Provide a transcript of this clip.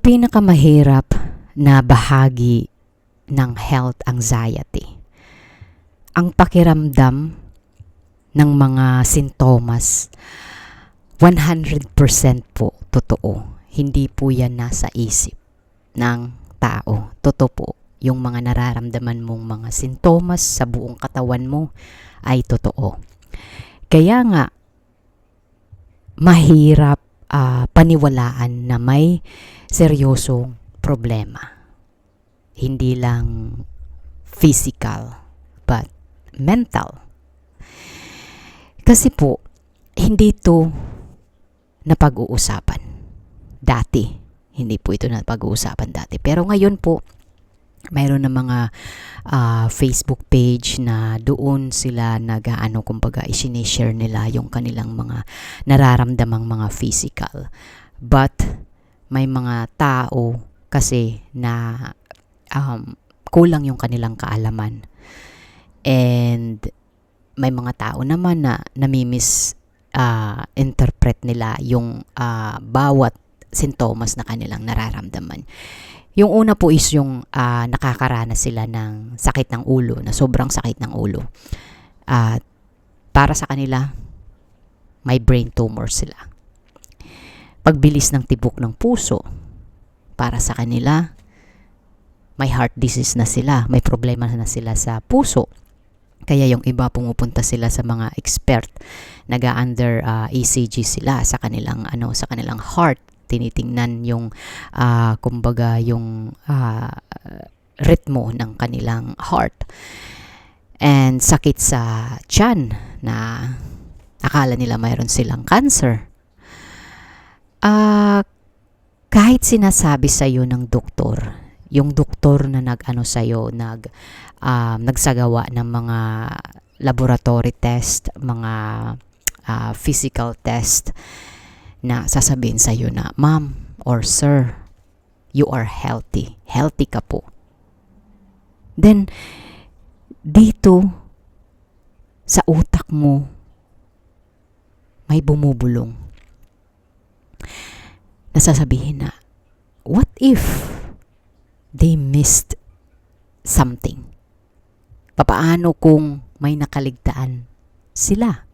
pinakamahirap na bahagi ng health anxiety, ang pakiramdam ng mga sintomas, 100% po totoo. Hindi po yan nasa isip ng tao. Totoo po, yung mga nararamdaman mong mga sintomas sa buong katawan mo ay totoo. Kaya nga, mahirap paniwalaan na may seryosong problema. Hindi lang physical, but mental. Kasi po, hindi ito napag-uusapan dati. Hindi po ito napag-uusapan dati. Pero ngayon po, mayroon na mga Facebook page na doon sila kumbaga isinishare nila yung kanilang mga nararamdamang mga physical. But may mga tao kasi na kulang yung kanilang kaalaman. And may mga tao naman na interpret nila yung bawat sintomas na kanilang nararamdaman. Yung una po is yung nakakaranas sila ng sakit ng ulo, na sobrang sakit ng ulo. Para sa kanila, may brain tumor sila. Pagbilis ng tibok ng puso, para sa kanila, may heart disease na sila, may problema na sila sa puso. Kaya yung iba pumupunta sila sa mga expert, nag-under ECG sila sa kanilang heart, tinitingnan yung kumbaga yung ritmo ng kanilang heart. And sakit sa tiyan na akala nila mayroon silang cancer. Kahit sinasabi sa iyo ng doktor, yung doktor na nagsagawa ng mga laboratory test, mga physical test, na sasabihin sa iyo na, ma'am or sir, you are healthy. Healthy ka po. Then, dito, sa utak mo, may bumubulong. Nasasabihin na, what if they missed something? Papaano kung may nakaligtaan sila?